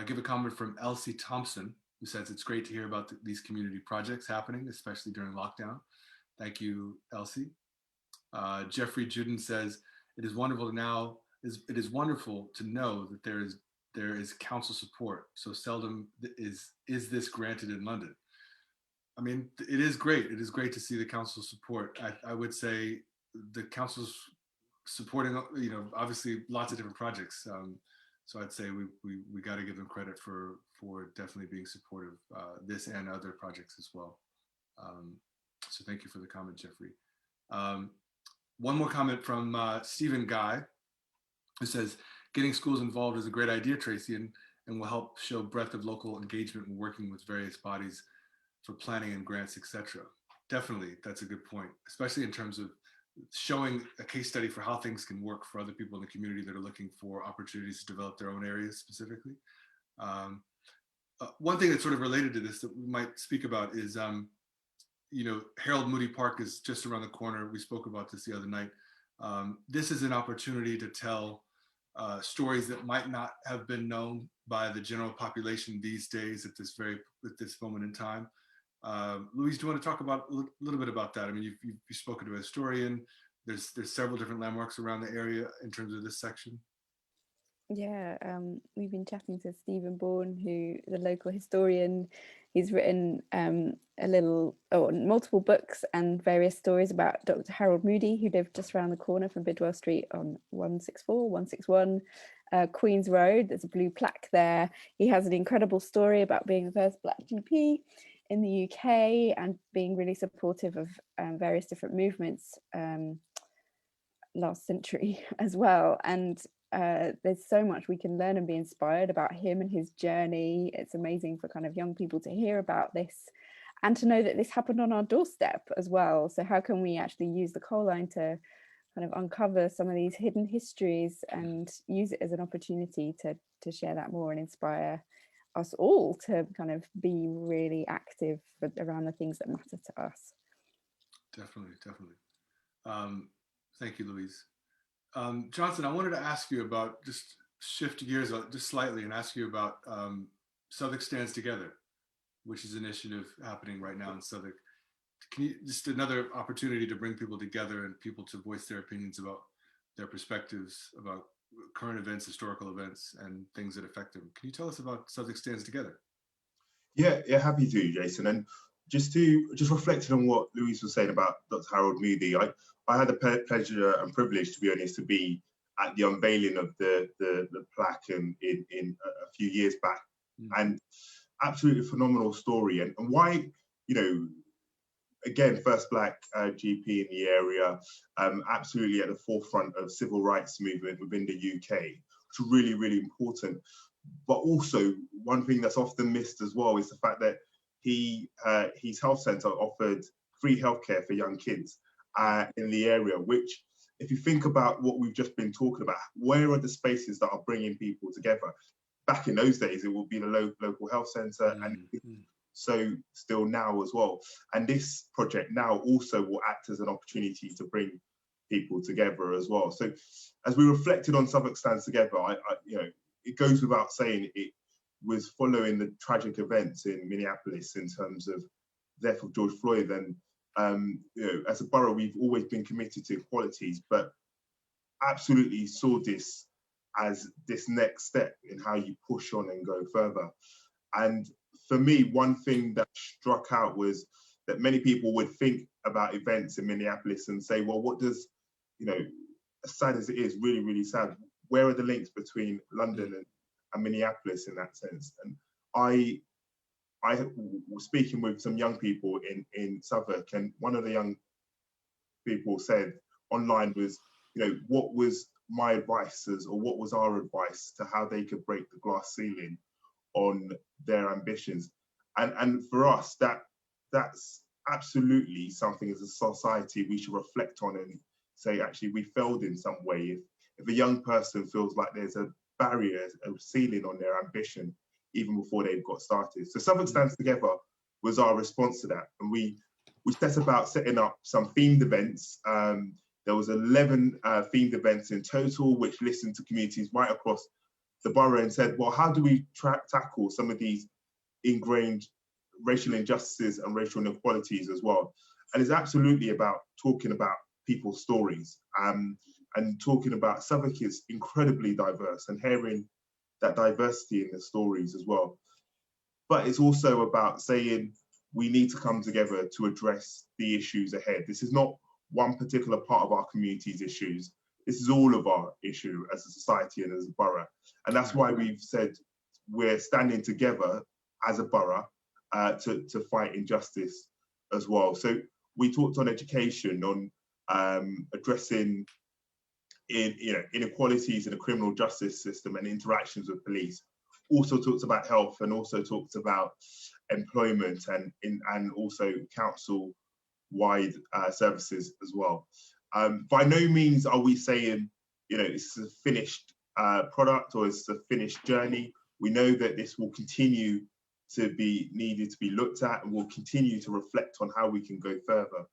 Speaker 1: give a comment from Elsie Thompson, who says it's great to hear about these community projects happening, especially during lockdown. Thank you, Elsie. Jeffrey Juden says it is wonderful to know that there is council support. So seldom is this granted in London. I mean, it is great. It is great to see the council support. I would say the council's supporting, obviously lots of different projects. So I'd say we got to give them credit for definitely being supportive, this and other projects as well. So thank you for the comment, Jeffrey. One more comment from Stephen Guy, who says, getting schools involved is a great idea, Tracey, and will help show breadth of local engagement when working with various bodies for planning and grants, etc. Definitely, that's a good point, especially in terms of showing a case study for how things can work for other people in the community that are looking for opportunities to develop their own areas specifically. One thing that's sort of related to this that we might speak about is, Harold Moody Park is just around the corner. We spoke about this the other night. This is an opportunity to tell stories that might not have been known by the general population these days at this moment in time. Louise, do you want to talk about a little bit about that? I mean, you've spoken to a historian. There's several different landmarks around the area in terms of this section.
Speaker 3: Yeah, we've been chatting to Stephen Bourne, who the local historian. He's written multiple books and various stories about Dr. Harold Moody, who lived just around the corner from Bidwell Street on 164, 161 Queen's Road. There's a blue plaque there. He has an incredible story about being the first Black GP in the UK and being really supportive of various different movements last century as well. And there's so much we can learn and be inspired about him and his journey. It's amazing for kind of young people to hear about this and to know that this happened on our doorstep as well. So how can we actually use the coal line to kind of uncover some of these hidden histories and use it as an opportunity to share that more and inspire us all to kind of be really active around the things that matter to us. Definitely.
Speaker 1: Thank you, Louise. Johnson, I wanted to ask you about, just shift gears just slightly and ask you about Southwark Stands Together, which is an initiative happening right now in Southwark. Can you, just another opportunity to bring people together and people to voice their opinions about their perspectives about current events, historical events, and things that affect them. Can you tell us about Southwark Stands Together?
Speaker 4: Yeah, happy to, Jason. And just reflecting on what Louise was saying about Dr. Harold Moody, I had the pleasure and privilege, to be honest, to be at the unveiling of the plaque in a few years back. And absolutely phenomenal story. And why, you know, again, first Black GP in the area, absolutely at the forefront of civil rights movement within the UK, which is really, really important. But also, one thing that's often missed as well is the fact that his health centre offered free healthcare for young kids in the area, which, if you think about what we've just been talking about, where are the spaces that are bringing people together? Back in those days, it would be the local health centre, and so still now as well. And this project now also will act as an opportunity to bring people together as well. So as we reflected on Southwark Stands Together, I you know, it goes without saying it was following the tragic events in Minneapolis in terms of the death of George Floyd. And you know, as a borough, we've always been committed to equalities, but absolutely saw this as this next step in how you push on and go further. And for me, one thing that struck out was that many people would think about events in Minneapolis and say, well, what does, you know, as sad as it is, really, really sad, where are the links between London and Minneapolis in that sense? And I was speaking with some young people in Southwark, and one of the young people said online was, you know, what was my advice or what was our advice to how they could break the glass ceiling on their ambitions? And for us, that's absolutely something as a society we should reflect on and say, actually, we failed in some way. If a young person feels like there's a barrier, a ceiling on their ambition, even before they've got started. So Southwark Stands Together was our response to that. And we set about setting up some themed events. There was 11 themed events in total, which listened to communities right across the borough and said, well, how do we tackle some of these ingrained racial injustices and racial inequalities as well? And it's absolutely about talking about people's stories and talking about Southwark is incredibly diverse and hearing that diversity in the stories as well. But it's also about saying we need to come together to address the issues ahead. This is not one particular part of our community's issues. This is all of our issue as a society and as a borough. And that's why we've said we're standing together as a borough to fight injustice as well. So we talked on education, on addressing inequalities in the criminal justice system and interactions with police. Also talked about health and also talked about employment and also council-wide services as well. By no means are we saying, you know, it's a finished product or it's a finished journey. We know that this will continue to be needed to be looked at, and we'll continue to reflect on how we can go further.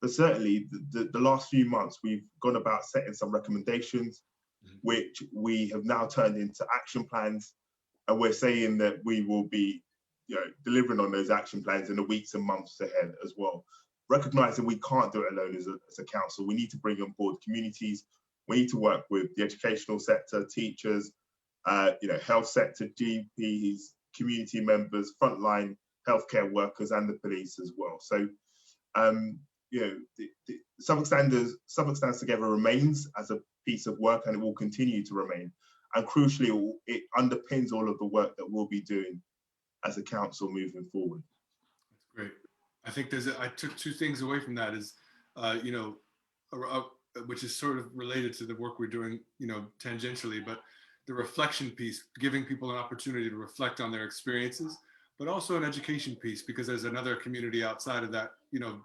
Speaker 4: But certainly the last few months, we've gone about setting some recommendations, which we have now turned into action plans. And we're saying that we will be, you know, delivering on those action plans in the weeks and months ahead as well. Recognizing we can't do it alone as a council. We need to bring on board communities. We need to work with the educational sector, teachers, you know, health sector, GPs, community members, frontline healthcare workers, and the police as well. So, you know, the Southwark Stands Together remains as a piece of work, and it will continue to remain. And crucially, it underpins all of the work that we'll be doing as a council moving forward.
Speaker 1: That's great. I think I took two things away from that is, you know, which is sort of related to the work we're doing, you know, tangentially, but the reflection piece, giving people an opportunity to reflect on their experiences, but also an education piece, because there's another community outside of that, you know,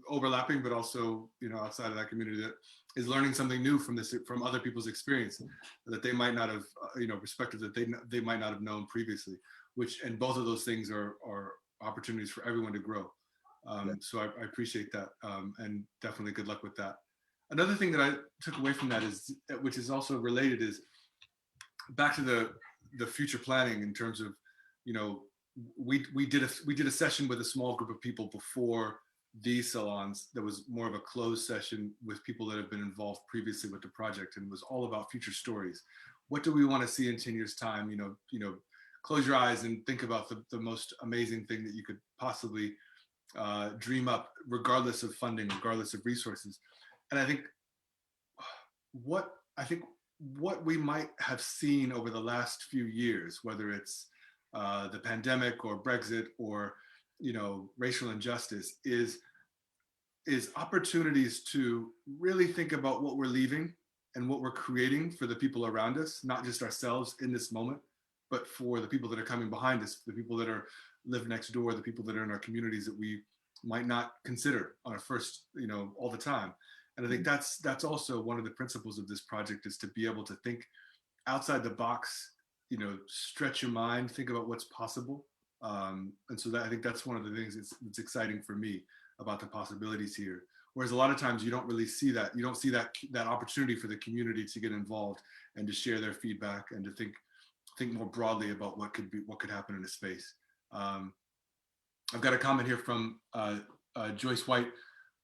Speaker 1: overlapping, but also, you know, outside of that community that is learning something new from other people's experience that they might not have, you know, perspective that they might not have known previously, and both of those things are opportunities for everyone to grow. So I appreciate that, and definitely good luck with that. Another thing that I took away from that is, which is also related, is back to the future planning in terms of, you know, we did a session with a small group of people before these salons that was more of a closed session with people that have been involved previously with the project, and was all about future stories. What do we want to see in 10 years time? You know, close your eyes and think about the most amazing thing that you could possibly dream up, regardless of funding, regardless of resources. And I think what we might have seen over the last few years, whether it's the pandemic or Brexit or, you know, racial injustice, is opportunities to really think about what we're leaving and what we're creating for the people around us, not just ourselves in this moment, but for the people that are coming behind us, the people that are live next door, the people that are in our communities that we might not consider on a first, you know, all the time. And I think that's also one of the principles of this project, is to be able to think outside the box, you know, stretch your mind, think about what's possible. And so that, I think that's one of the things that's exciting for me about the possibilities here. Whereas a lot of times you don't really see that. You don't see that opportunity for the community to get involved and to share their feedback and to think more broadly about what could happen in a space. I've got a comment here from Joyce White,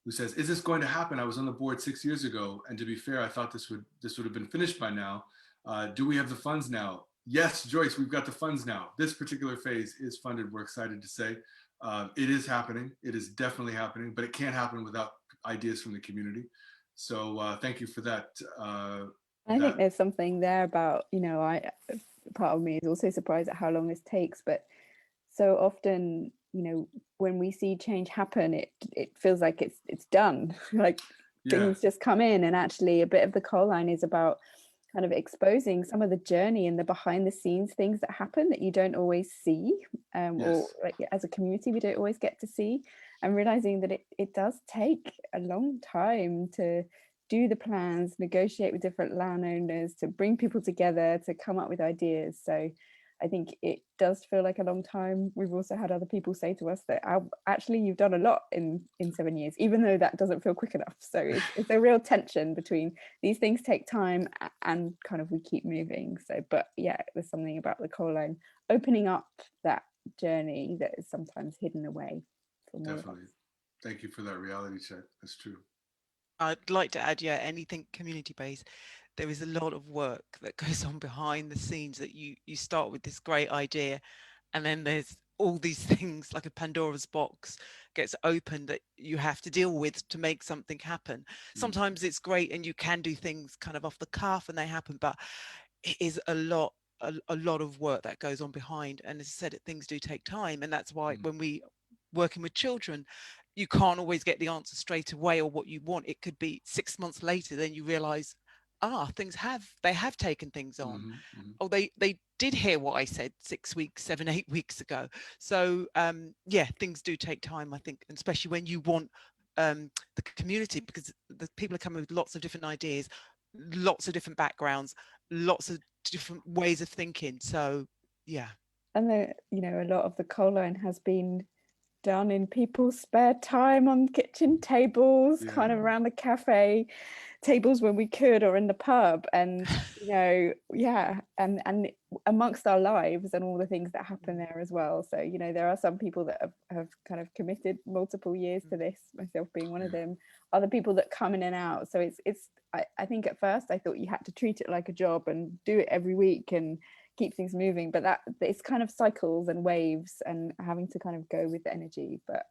Speaker 1: who says, "Is this going to happen? I was on the board 6 years ago, and to be fair, I thought this would have been finished by now. Do we have the funds now?" Yes, Joyce, we've got the funds now. This particular phase is funded, we're excited to say. It is happening. It is definitely happening, but it can't happen without ideas from the community. So thank you for that.
Speaker 3: I think there's something there about, you know, part of me is also surprised at how long this takes, but so often, you know, when we see change happen, it feels like it's done. Like things just come in, and actually a bit of the coal line is about kind of exposing some of the journey and the behind the scenes things that happen that you don't always see, or like as a community we don't always get to see, and realizing that it does take a long time to do the plans, negotiate with different landowners, to bring people together, to come up with ideas. So I think it does feel like a long time. We've also had other people say to us that actually you've done a lot in 7 years, even though that doesn't feel quick enough. So it's a real tension between these things take time and kind of we keep moving. So, but yeah, there's something about the coal line opening up that journey that is sometimes hidden away from all of us.
Speaker 1: Definitely. Thank you for that reality check. That's true.
Speaker 5: I'd like to add, anything community-based, there is a lot of work that goes on behind the scenes, that you start with this great idea, and then there's all these things like a Pandora's box gets opened that you have to deal with to make something happen. Sometimes it's great and you can do things kind of off the cuff and they happen, but it is a lot of work that goes on behind. And as I said, things do take time, and that's why when we working with children, you can't always get the answer straight away or what you want. It could be 6 months later, then you realize, things have taken things on. Oh, they did hear what I said 6 weeks, 7, 8 weeks ago. So things do take time, I think, especially when you want the community, because the people are coming with lots of different ideas, lots of different backgrounds, lots of different ways of thinking. So
Speaker 3: and a lot of the coal line has been done in people's spare time on kitchen tables, kind of around the cafe tables when we could, or in the pub, and and amongst our lives and all the things that happen there as well. So there are some people that have kind of committed multiple years to this, myself being one of them, other people that come in and out. So it's I think at first I thought you had to treat it like a job and do it every week and keep things moving, but that it's kind of cycles and waves and having to kind of go with the energy. But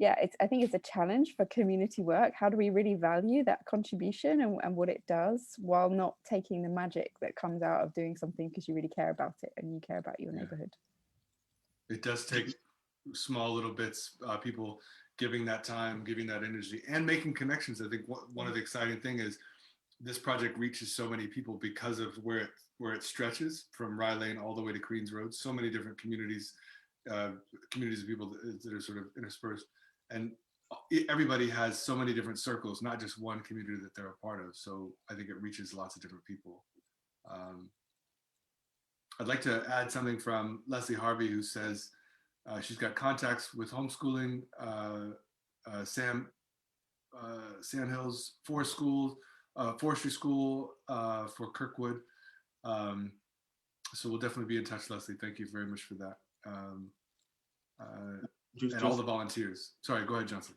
Speaker 3: I think it's a challenge for community work. How do we really value that contribution and what it does, while not taking the magic that comes out of doing something because you really care about it and you care about your neighborhood?
Speaker 1: It does take small little bits, people giving that time, giving that energy, and making connections. I think one of the exciting things is this project reaches so many people because of where it stretches from Rye Lane all the way to Queens Road. So many different communities of people that are sort of interspersed, and everybody has so many different circles, not just one community that they're a part of. So I think it reaches lots of different people. I'd like to add something from Leslie Harvey, who says she's got contacts with homeschooling, Sandhills Forestry School for Kirkwood. So we'll definitely be in touch, Leslie. Thank you very much for that. And all the volunteers. Sorry, go ahead, Johnson.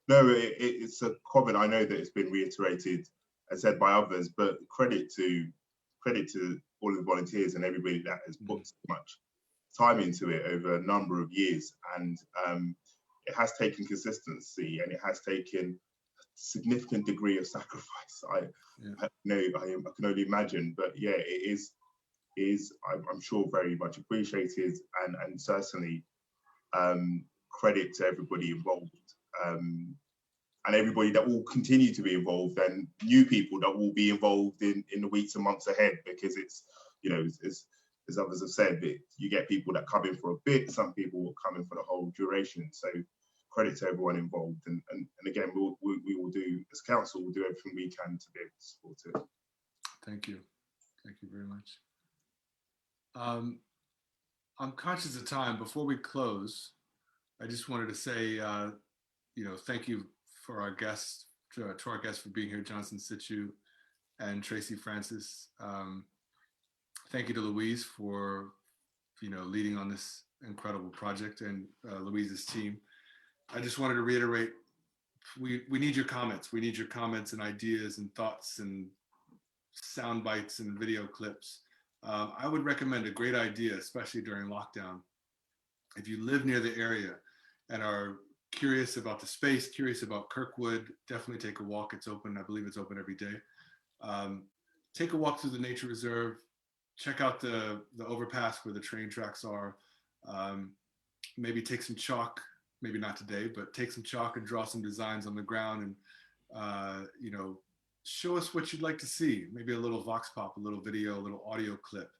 Speaker 4: No, it's a comment. I know that it's been reiterated and said by others, but credit to all of the volunteers and everybody that has put so much time into it over a number of years. And it has taken consistency, and it has taken significant degree of sacrifice. I can only imagine, but yeah, it is I'm sure very much appreciated, and certainly credit to everybody involved, and everybody that will continue to be involved, and new people that will be involved in the weeks and months ahead, because it's, you know, as others have said, you get people that come in for a bit, some people will come in for the whole duration. So credit to everyone involved, and again, we will do, as council, we'll do everything we can to be able to support it.
Speaker 1: Thank you very much. I'm conscious of time. Before we close, I just wanted to say, thank you for our guests, to our guests for being here, Johnson Situ and Tracey Francis. Thank you to Louise for, leading on this incredible project, and Louise's team. I just wanted to reiterate, we need your comments. We need your comments and ideas and thoughts and sound bites and video clips. I would recommend a great idea, especially during lockdown. If you live near the area and are curious about the space, curious about Kirkwood, definitely take a walk. It's open. I believe it's open every day. Take a walk through the nature reserve. Check out the overpass where the train tracks are. Maybe take some chalk, maybe not today, but take some chalk and draw some designs on the ground, and show us what you'd like to see. Maybe a little vox pop, a little video, a little audio clip.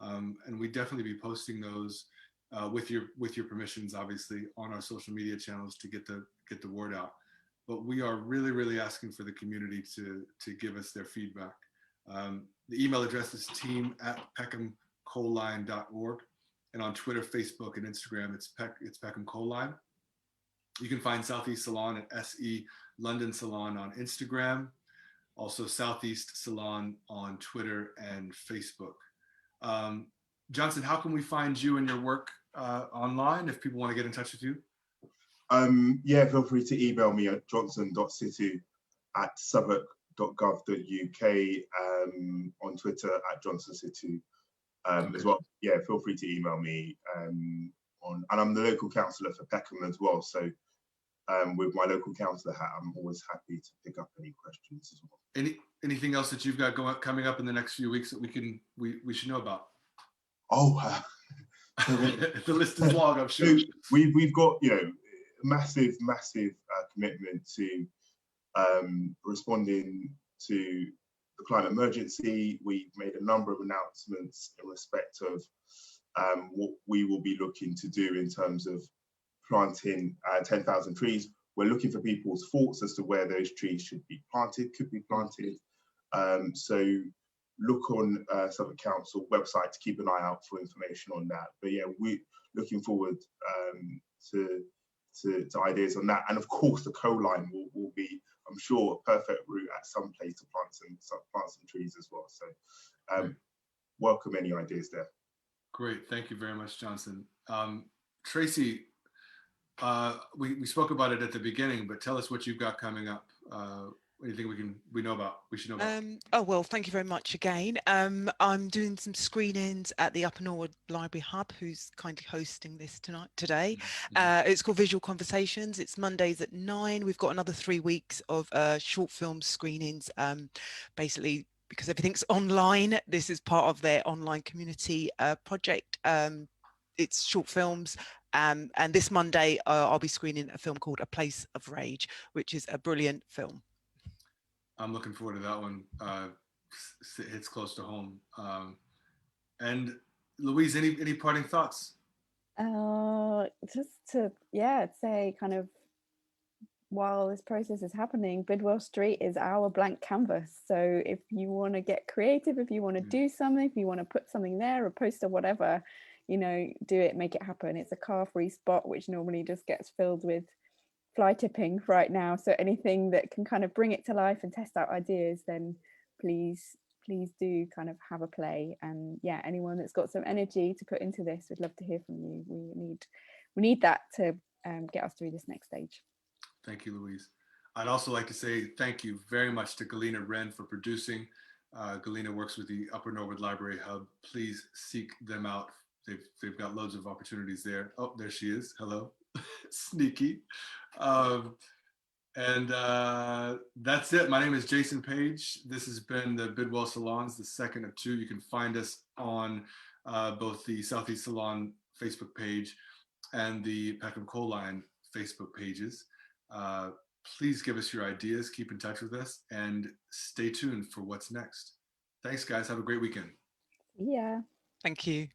Speaker 1: And we definitely be posting those with your permissions, obviously, on our social media channels to get the word out. But we are really, really asking for the community to give us their feedback. The email address is team@peckhamcoalline.org, and on Twitter, Facebook, and Instagram, it's Peckham Coal Line. You can find Southeast Salon at SE London Salon on Instagram, also Southeast Salon on Twitter and Facebook. Johnson, how can we find you and your work online if people want to get in touch with you?
Speaker 4: Yeah, feel free to email me at johnson.situ@southwark.gov.uk, on Twitter at johnsonsitu as well. Yeah, feel free to email me and I'm the local councillor for Peckham as well. So with my local councillor hat, I'm always happy to pick up any questions as well.
Speaker 1: Anything else that you've got coming up in the next few weeks that we should know about?
Speaker 4: Oh,
Speaker 1: the list is long, I'm sure.
Speaker 4: We've got, massive commitment to responding to the climate emergency. We've made a number of announcements in respect of what we will be looking to do in terms of planting 10,000 trees. We're looking for people's thoughts as to where those trees could be planted. So look on Southwark Council website to keep an eye out for information on that. But yeah, we're looking forward to ideas on that. And of course, the coal line will be, I'm sure, a perfect route at some place to plant some trees as well. So welcome any ideas there. Great, thank you very much, Johnson. Tracey, we spoke about it at the beginning, but tell us what you've got coming up. Anything we should know about?
Speaker 5: Oh, well, thank you very much again. I'm doing some screenings at the Upper Norwood Library Hub, who's kindly hosting this today. It's called Visual Conversations. It's Mondays at 9. We've got another 3 weeks of short film screenings. Basically, because everything's online, this is part of their online community project. It's short films. And this Monday, I'll be screening a film called A Place of Rage, which is a brilliant film.
Speaker 1: I'm looking forward to that one. Hits close to home. And Louise, any parting thoughts?
Speaker 3: Just to say, kind of, while this process is happening, Bidwell Street is our blank canvas. So if you want to get creative, if you want to do something, if you want to put something there, a poster, whatever, do it, make it happen. It's a car-free spot, which normally just gets filled with fly tipping right now. So anything that can kind of bring it to life and test out ideas, then please do kind of have a play. And yeah, anyone that's got some energy to put into this, we'd love to hear from you. We need that to get us through this next stage.
Speaker 1: Thank you, Louise. I'd also like to say thank you very much to Galina Wren for producing. Galina works with the Upper Norwood Library Hub. Please seek them out. They've got loads of opportunities there. Oh, there she is. Hello. Sneaky. And that's it. My name is Jason Page. This has been the Bidwell Salons, the second of two. You can find us on both the Southeast Salon Facebook page and the Peckham Coal Line Facebook pages. Please give us your ideas, keep in touch with us, and stay tuned for what's next. Thanks, guys. Have a great weekend.
Speaker 3: Yeah.
Speaker 5: Thank you.